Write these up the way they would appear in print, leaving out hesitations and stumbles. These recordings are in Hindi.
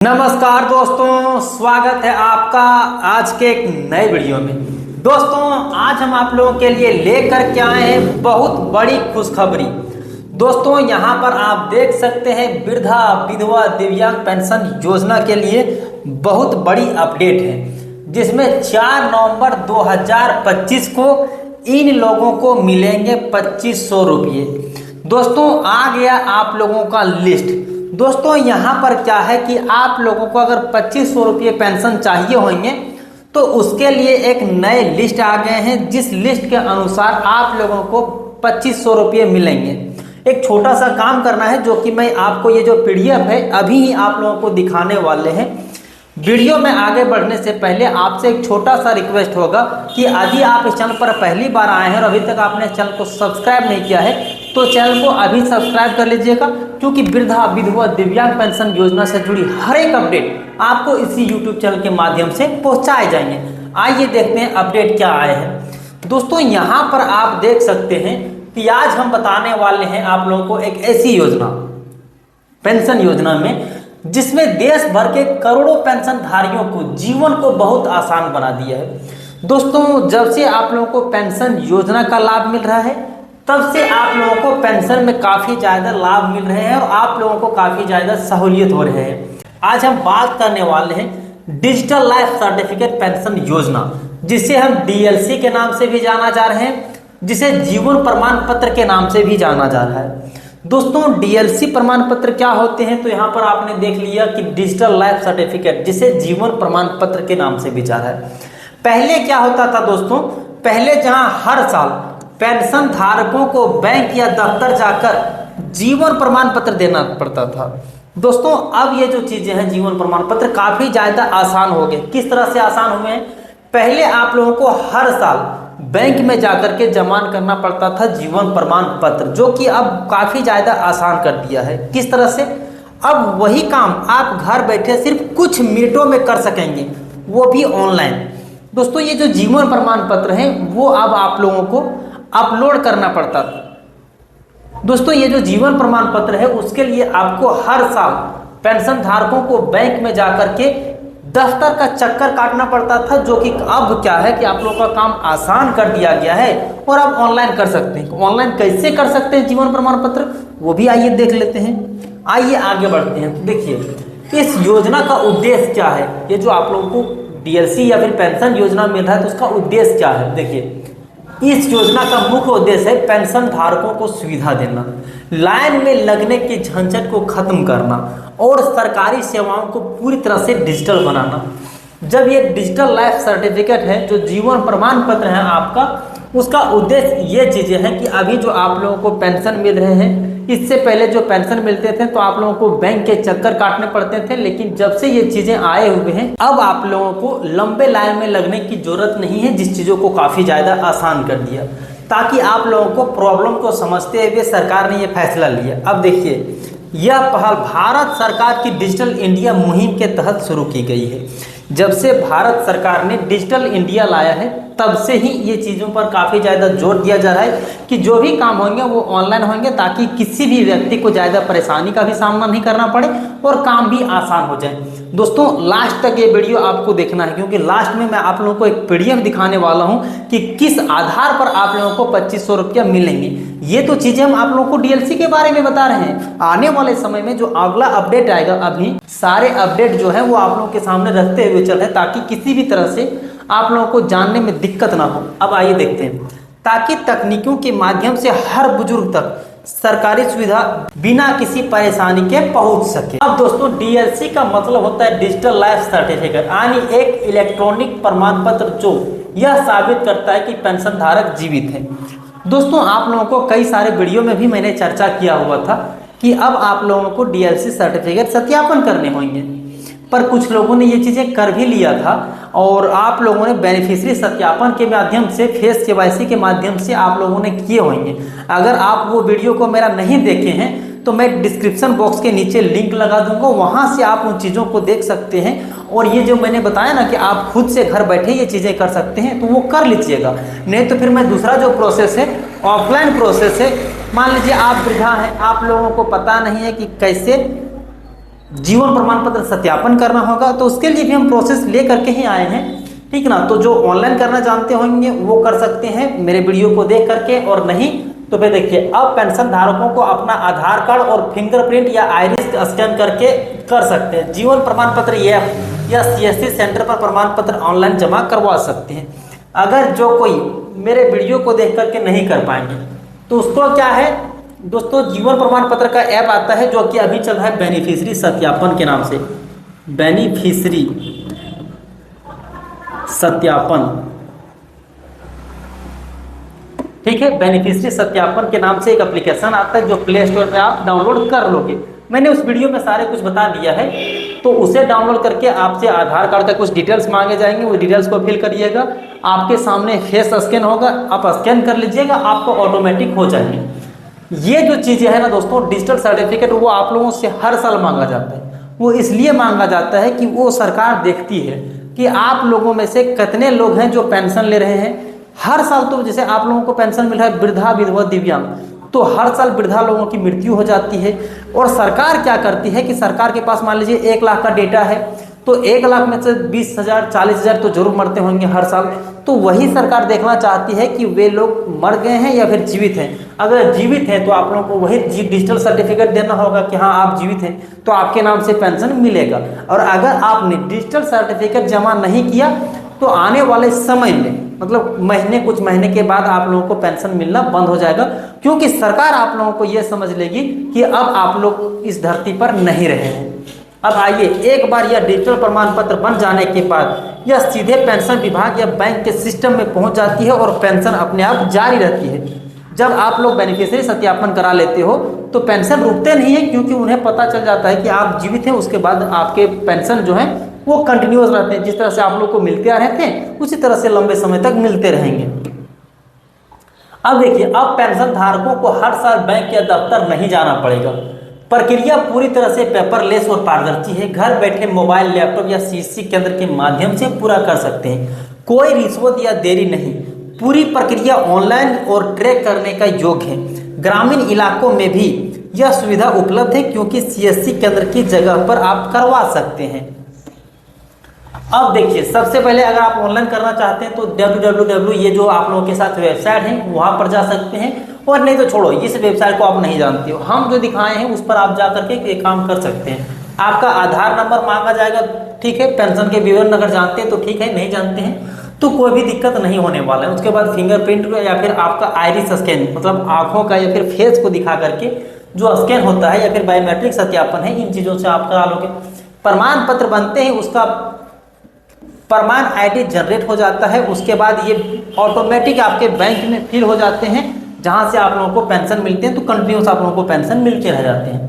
नमस्कार दोस्तों, स्वागत है आपका आज के एक नए वीडियो में। दोस्तों आज हम आप लोगों के लिए लेकर के आए हैं बहुत बड़ी खुशखबरी। दोस्तों यहां पर आप देख सकते हैं वृद्धा विधवा दिव्यांग पेंशन योजना के लिए बहुत बड़ी अपडेट है, जिसमें 4 नवंबर 2025 को इन लोगों को मिलेंगे 2500 रुपये। दोस्तों आ गया आप लोगों का लिस्ट। दोस्तों यहाँ पर क्या है कि आप लोगों को अगर 2500 रुपये पेंशन चाहिए होंगे तो उसके लिए एक नए लिस्ट आ गए हैं, जिस लिस्ट के अनुसार आप लोगों को 2500 रुपये मिलेंगे। एक छोटा सा काम करना है, जो कि मैं आपको ये जो पीडीएफ है अभी ही आप लोगों को दिखाने वाले हैं। वीडियो में आगे बढ़ने से पहले आपसे एक छोटा सा रिक्वेस्ट होगा कि यदि आप इस चैनल पर पहली बार आए हैं और अभी तक आपने चैनल को सब्सक्राइब नहीं किया है तो चैनल को अभी सब्सक्राइब कर लीजिएगा, क्योंकि वृद्धा विधवा दिव्यांग पेंशन योजना से जुड़ी हर एक अपडेट आपको इसी यूट्यूब चैनल के माध्यम से पहुंचाए जाएंगे। आइए देखते हैं अपडेट क्या आए हैं। दोस्तों यहाँ पर आप देख सकते हैं कि आज हम बताने वाले हैं आप लोगों को एक ऐसी योजना, पेंशन योजना में, जिसमें देश भर के करोड़ों पेंशनधारियों को जीवन को बहुत आसान बना दिया है। दोस्तों जब से आप लोगों को पेंशन योजना का लाभ मिल रहा है तब से आप लोगों को पेंशन में काफ़ी ज़्यादा लाभ मिल रहे हैं और आप लोगों को काफ़ी ज़्यादा सहूलियत हो रहे हैं। आज हम बात करने वाले हैं डिजिटल लाइफ सर्टिफिकेट पेंशन योजना, जिसे हम डीएलसी के नाम से भी जाना जा रहे हैं, जिसे जीवन प्रमाण पत्र के नाम से भी जाना जा रहा है। दोस्तों डीएलसी प्रमाण पत्र क्या होते हैं, तो यहाँ पर आपने देख लिया कि डिजिटल लाइफ सर्टिफिकेट, जिसे जीवन प्रमाण पत्र के नाम से भी जा रहा है। पहले क्या होता था दोस्तों, पहले जहाँ हर साल पेंशन धारकों को बैंक या दफ्तर जाकर जीवन प्रमाण पत्र देना पड़ता था। दोस्तों अब ये जो चीजें हैं, जीवन प्रमाण पत्र काफी ज्यादा आसान हो गए। किस तरह से आसान हुए हैं? पहले आप लोगों को हर साल बैंक में जाकर के जमा करना पड़ता था जीवन प्रमाण पत्र, जो कि अब काफी ज्यादा आसान कर दिया है। किस तरह से? अब वही काम आप घर बैठे सिर्फ कुछ मिनटों में कर सकेंगे, वो भी ऑनलाइन। दोस्तों ये जो जीवन प्रमाण पत्र है वो अब आप लोगों को अपलोड करना पड़ता था। दोस्तों ये जो जीवन प्रमाण पत्र है उसके लिए आपको हर साल पेंशन धारकों को बैंक में जाकर के दफ्तर का चक्कर काटना पड़ता था, जो कि अब क्या है कि आप लोगों का काम आसान कर दिया गया है और आप ऑनलाइन कर सकते हैं। ऑनलाइन कैसे कर सकते हैं जीवन प्रमाण पत्र, वो भी आइए देख लेते हैं। आइए आगे बढ़ते हैं। देखिए इस योजना का उद्देश्य क्या है, ये जो आप लोगों को डीएलसी या फिर पेंशन योजना मिल रहा है तो उसका उद्देश्य क्या है। देखिए इस योजना का मुख्य उद्देश्य है पेंशन धारकों को सुविधा देना, लाइन में लगने के झंझट को खत्म करना और सरकारी सेवाओं को पूरी तरह से डिजिटल बनाना। जब ये डिजिटल लाइफ सर्टिफिकेट है, जो जीवन प्रमाण पत्र है आपका, उसका उद्देश्य ये चीजें हैं कि अभी जो आप लोगों को पेंशन मिल रहे हैं, इससे पहले जो पेंशन मिलते थे तो आप लोगों को बैंक के चक्कर काटने पड़ते थे, लेकिन जब से ये चीजें आए हुए हैं अब आप लोगों को लंबे लाइन में लगने की जरूरत नहीं है, जिस चीजों को काफी ज्यादा आसान कर दिया, ताकि आप लोगों को प्रॉब्लम को समझते हुए सरकार ने ये फैसला लिया। अब देखिए यह पहल भारत सरकार की डिजिटल इंडिया मुहिम के तहत शुरू की गई है। जब से भारत सरकार ने डिजिटल इंडिया लाया है तब से ही ये चीज़ों पर काफ़ी ज़्यादा जोर दिया जा रहा है कि जो भी काम होंगे वो ऑनलाइन होंगे, ताकि किसी भी व्यक्ति को ज़्यादा परेशानी का भी सामना नहीं करना पड़े और काम भी आसान हो जाए। दोस्तों लास्ट तक ये वीडियो आपको देखना है, क्योंकि लास्ट में मैं आप लोगों को एक पीडीएफ दिखाने वाला हूँ कि किस आधार पर आप लोगों को 2500 रुपया मिलेंगे। ये तो चीज़ें हम आप लोगों को डीएलसी के बारे में बता रहे हैं। आने वाले समय में जो अगला अपडेट आएगा, अभी सारे अपडेट जो है वो आप लोगों के सामने रखते हुए चल रहे हैं, ताकि किसी भी तरह से आप लोगों को जानने में दिक्कत ना हो। अब आइए देखते हैं, ताकि तकनीकों के माध्यम से हर बुजुर्ग तक सरकारी सुविधा बिना किसी परेशानी के पहुंच सके। अब दोस्तों डीएलसी का मतलब होता है डिजिटल लाइफ सर्टिफिकेट, यानी एक इलेक्ट्रॉनिक प्रमाण पत्र जो यह साबित करता है कि पेंशन धारक जीवित है। दोस्तों आप लोगों को कई सारे वीडियो में भी मैंने चर्चा किया हुआ था कि अब आप लोगों को डीएलसी सर्टिफिकेट सत्यापन करने होंगे, पर कुछ लोगों ने ये चीज़ें कर भी लिया था और आप लोगों ने बेनिफिशियरी सत्यापन के माध्यम से, फेस केवाईसी के माध्यम से आप लोगों ने किए होंगे। अगर आप वो वीडियो को मेरा नहीं देखे हैं तो मैं डिस्क्रिप्शन बॉक्स के नीचे लिंक लगा दूंगा, वहाँ से आप उन चीज़ों को देख सकते हैं। और ये जो मैंने बताया ना कि आप खुद से घर बैठे ये चीज़ें कर सकते हैं, तो वो कर लीजिएगा। नहीं तो फिर मैं दूसरा जो प्रोसेस है, ऑफलाइन प्रोसेस है, मान लीजिए आप वृद्धा हैं, आप लोगों को पता नहीं है कि कैसे जीवन प्रमाण पत्र सत्यापन करना होगा, तो उसके लिए भी हम प्रोसेस ले करके ही आए हैं, ठीक ना। तो जो ऑनलाइन करना जानते होंगे वो कर सकते हैं मेरे वीडियो को देख करके, और नहीं तो फिर देखिए अब पेंशन धारकों को अपना आधार कार्ड और फिंगरप्रिंट या आइरिस स्कैन करके कर सकते हैं। जीवन प्रमाण पत्र या CSC सेंटर पर प्रमाण पत्र ऑनलाइन जमा करवा सकते हैं। अगर जो कोई मेरे वीडियो को देख करके नहीं कर पाएंगे तो उसको क्या है दोस्तों, जीवन प्रमाण पत्र का ऐप आता है जो कि अभी चल रहा है बेनिफिशियरी सत्यापन के नाम से, बेनिफिशियरी सत्यापन, ठीक है। बेनिफिशियरी सत्यापन के नाम से एक एप्लीकेशन आता है जो प्ले स्टोर पे आप डाउनलोड कर लोगे। मैंने उस वीडियो में सारे कुछ बता दिया है, तो उसे डाउनलोड करके आपसे आधार कार्ड का कुछ डिटेल्स मांगे जाएंगे, वो डिटेल्स को फिल करिएगा। आपके सामने फेस स्कैन होगा, आप स्कैन कर लीजिएगा, आपको ऑटोमेटिक हो जाएंगे। ये जो चीज़ें है ना दोस्तों, डिजिटल सर्टिफिकेट वो आप लोगों से हर साल मांगा जाता है। वो इसलिए मांगा जाता है कि वो सरकार देखती है कि आप लोगों में से कितने लोग हैं जो पेंशन ले रहे हैं। हर साल तो जैसे आप लोगों को पेंशन मिल रहा है वृद्धा, विधवा, दिव्यांग, तो हर साल वृद्धा लोगों की मृत्यु हो जाती है। और सरकार क्या करती है कि सरकार के पास मान लीजिए 1 लाख का डेटा है, तो 1 लाख में से 20,000 40,000 तो जरूर मरते होंगे हर साल। तो वही सरकार देखना चाहती है कि वे लोग मर गए हैं या फिर जीवित हैं। अगर जीवित हैं तो आप लोगों को वही डिजिटल सर्टिफिकेट देना होगा कि हाँ आप जीवित हैं, तो आपके नाम से पेंशन मिलेगा। और अगर आपने डिजिटल सर्टिफिकेट जमा नहीं किया तो आने वाले समय में मतलब कुछ महीने के बाद आप लोगों को पेंशन मिलना बंद हो जाएगा, क्योंकि सरकार आप लोगों को यह समझ लेगी कि अब आप लोग इस धरती पर नहीं रहे हैं। अब आइए, एक बार यह डिजिटल प्रमाण पत्र बन जाने के बाद यह सीधे पेंशन विभाग या बैंक के सिस्टम में पहुंच जाती है और पेंशन अपने आप जारी रहती है। जब आप लोग बेनिफिशियरी सत्यापन करा लेते हो तो पेंशन रुकते नहीं है, क्योंकि उन्हें पता चल जाता है कि आप जीवित हैं। उसके बाद आपके पेंशन जो है वो कंटिन्यूअस रहते हैं। जिस तरह से आप लोग को मिलते आ रहे थे उसी तरह से लंबे समय तक मिलते रहेंगे। अब देखिए, अब पेंशन धारकों को हर साल बैंक या दफ्तर नहीं जाना पड़ेगा। प्रक्रिया पूरी तरह से पेपरलेस और पारदर्शी है। घर बैठे मोबाइल, लैपटॉप या CSC केंद्र के माध्यम से पूरा कर सकते हैं। कोई रिश्वत या देरी नहीं, पूरी प्रक्रिया ऑनलाइन और ट्रैक करने का योग्य है। ग्रामीण इलाकों में भी यह सुविधा उपलब्ध है, क्योंकि CSC केंद्र की जगह पर आप करवा सकते हैं। अब देखिए, सबसे पहले अगर आप ऑनलाइन करना चाहते हैं तो www ये जो आप लोगों के साथ वेबसाइट है वहां पर जा सकते हैं, और नहीं तो छोड़ो, इस वेबसाइट को आप नहीं जानते हो, हम जो दिखाए हैं उस पर आप जा करके एक काम कर सकते हैं। आपका आधार नंबर मांगा जाएगा, ठीक है। पेंशन के विवरण अगर जानते हैं तो ठीक है, नहीं जानते हैं तो कोई भी दिक्कत नहीं होने वाला है। उसके बाद फिंगरप्रिंट या फिर आपका आइरिस स्कैन, मतलब आंखों का या फिर फेस को दिखा करके जो स्कैन होता है, या फिर बायोमेट्रिक सत्यापन है, इन चीज़ों से आप करा लोगे। प्रमाण पत्र बनते हैं, उसका प्रमाण ID जनरेट हो जाता है। उसके बाद ये ऑटोमेटिक आपके बैंक में फिल हो जाते हैं, जहां से आप लोगों को पेंशन मिलते हैं। तो कंटिन्यूस आप लोगों को पेंशन मिलते रह जाते हैं।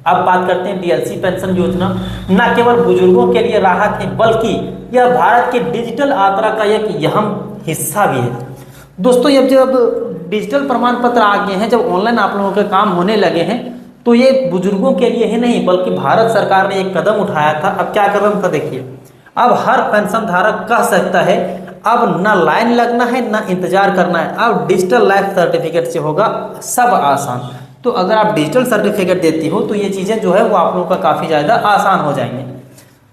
अब बात करते हैं DLC पेंशन योजना। न केवल बुजुर्गों के लिए राहत है, बल्कि यह भारत के डिजिटल यात्रा का एक अहम हिस्सा भी है। दोस्तों, जब डिजिटल प्रमाण पत्र आ गए हैं, जब ऑनलाइन आप लोगों के काम होने लगे हैं, तो ये बुजुर्गों के लिए ही नहीं बल्कि भारत सरकार ने एक कदम उठाया था। अब क्या कदम था देखिए, अब हर पेंशन धारक कह सकता है अब न लाइन लगना है न इंतजार करना है, अब डिजिटल लाइफ सर्टिफिकेट से होगा सब आसान। तो अगर आप डिजिटल सर्टिफिकेट देती हो तो ये चीज़ें जो है वो आप लोगों का काफ़ी ज़्यादा आसान हो जाएंगे।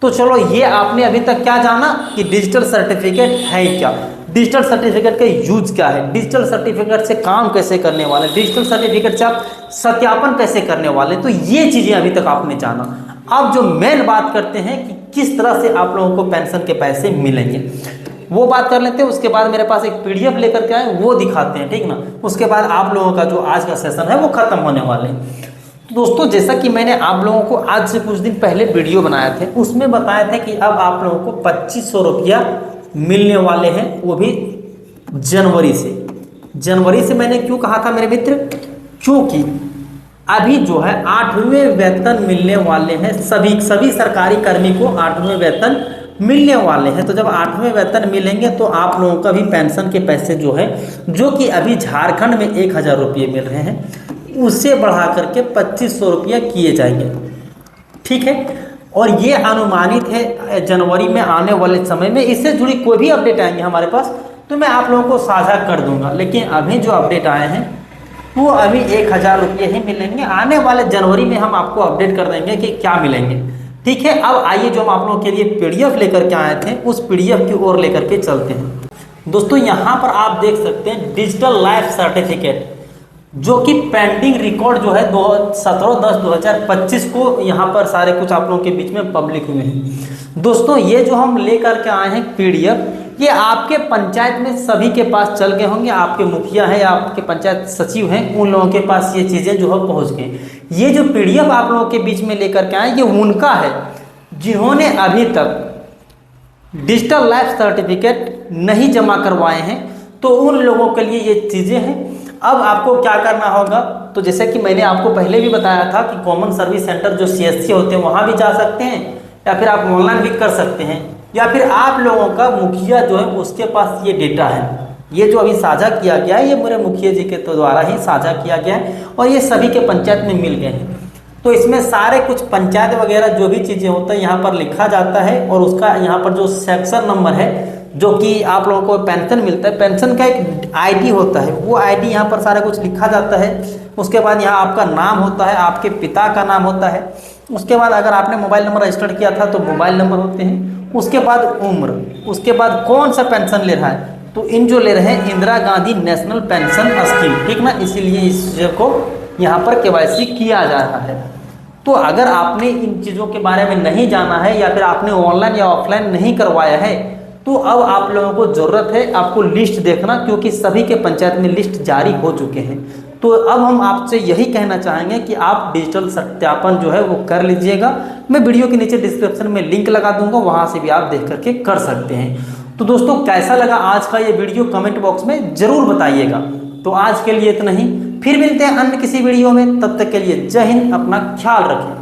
तो चलो, ये आपने अभी तक क्या जाना कि डिजिटल सर्टिफिकेट है क्या, डिजिटल सर्टिफिकेट का यूज क्या है, डिजिटल सर्टिफिकेट से काम कैसे करने वाले, डिजिटल सर्टिफिकेट से आप सत्यापन कैसे करने वाले, तो ये चीज़ें अभी तक आपने जाना। अब जो मेन बात करते हैं कि किस तरह से आप लोगों को पेंशन के पैसे मिलेंगे, वो बात कर लेते हैं। उसके बाद मेरे पास एक PDF लेकर के आए, वो दिखाते हैं, ठीक ना। उसके बाद आप लोगों का जो आज का सेशन है वो खत्म होने वाले हैं। तो दोस्तों, जैसा कि मैंने आप लोगों को आज से कुछ दिन पहले वीडियो बनाए थे, उसमें बताया था कि अब आप लोगों को 2500 रुपया मिलने वाले हैं, वो भी जनवरी से। जनवरी से मैंने क्यों कहा था मेरे मित्र, क्योंकि अभी जो है 8वें वेतन मिलने वाले हैं। सभी सरकारी कर्मी को 8वें वेतन मिलने वाले हैं। तो जब 8वें वेतन मिलेंगे तो आप लोगों का भी पेंशन के पैसे जो है, जो कि अभी झारखंड में 1000 रुपये मिल रहे हैं, उससे बढ़ा करके 2500 रुपया किए जाएंगे, ठीक है। और ये अनुमानित है जनवरी में आने वाले समय में। इससे जुड़ी कोई भी अपडेट आएंगे हमारे पास तो मैं आप लोगों को साझा कर दूंगा। लेकिन अभी जो अपडेट आए हैं वो अभी 1,000 रुपये ही मिलेंगे। आने वाले जनवरी में हम आपको अपडेट कर देंगे कि क्या मिलेंगे। ठीक है, अब आइए जो हम आप लोगों के लिए पीडीएफ लेकर के आए थे उस पीडीएफ की ओर लेकर के चलते हैं। दोस्तों यहाँ पर आप देख सकते हैं डिजिटल लाइफ सर्टिफिकेट, जो कि पेंडिंग रिकॉर्ड जो है 17/10/2025 को यहाँ पर सारे कुछ आप लोगों के बीच में पब्लिक हुए हैं। दोस्तों ये जो हम लेकर के आए हैं पीडीएफ, ये आपके पंचायत में सभी के पास चल गए होंगे। आपके मुखिया है या आपके पंचायत सचिव हैं, उन लोगों के पास ये चीज़ें जो है पहुँच गई। ये जो पीडीएफ आप लोगों के बीच में लेकर के आए, ये उनका है जिन्होंने अभी तक डिजिटल लाइफ सर्टिफिकेट नहीं जमा करवाए हैं, तो उन लोगों के लिए ये चीज़ें हैं। अब आपको क्या करना होगा, तो जैसे कि मैंने आपको पहले भी बताया था कि कॉमन सर्विस सेंटर जो सीएससी होते हैं वहाँ भी जा सकते हैं, या फिर आप ऑनलाइन भी कर सकते हैं, या फिर आप लोगों का मुखिया जो है उसके पास ये डेटा है। ये जो अभी साझा किया गया है, ये मेरे मुखिया जी के द्वारा ही साझा किया गया है और ये सभी के पंचायत में मिल गए हैं। तो इसमें सारे कुछ पंचायत वगैरह जो भी चीज़ें होता है यहाँ पर लिखा जाता है, और उसका यहाँ पर जो सेक्शन नंबर है, जो कि आप लोगों को पेंशन मिलता है, पेंशन का एक आईडी होता है, वो आईडी यहाँ पर सारा कुछ लिखा जाता है। उसके बाद यहाँ आपका नाम होता है, आपके पिता का नाम होता है। उसके बाद अगर आपने मोबाइल नंबर रजिस्टर्ड किया था तो मोबाइल नंबर होते हैं। उसके बाद उम्र, उसके बाद कौन सा पेंशन ले रहा है, तो इन जो ले रहे हैं Indira Gandhi national pension scheme, ठीक ना, इसीलिए इस चीज़ को यहाँ पर केवाईसी किया जा रहा है। तो अगर आपने इन चीज़ों के बारे में नहीं जाना है, या फिर आपने ऑनलाइन या ऑफलाइन नहीं करवाया है, तो अब आप लोगों को ज़रूरत है आपको लिस्ट देखना, क्योंकि सभी के पंचायत में लिस्ट जारी हो चुके हैं। तो अब हम आपसे यही कहना चाहेंगे कि आप डिजिटल सत्यापन जो है वो कर लीजिएगा। मैं वीडियो के नीचे डिस्क्रिप्शन में लिंक लगा दूंगा, वहाँ से भी आप देख करके कर सकते हैं। तो दोस्तों कैसा लगा आज का ये वीडियो कमेंट बॉक्स में ज़रूर बताइएगा। तो आज के लिए इतना ही, फिर मिलते हैं अन्य किसी वीडियो में। तब तक के लिए जय हिंद, अपना ख्याल रखें।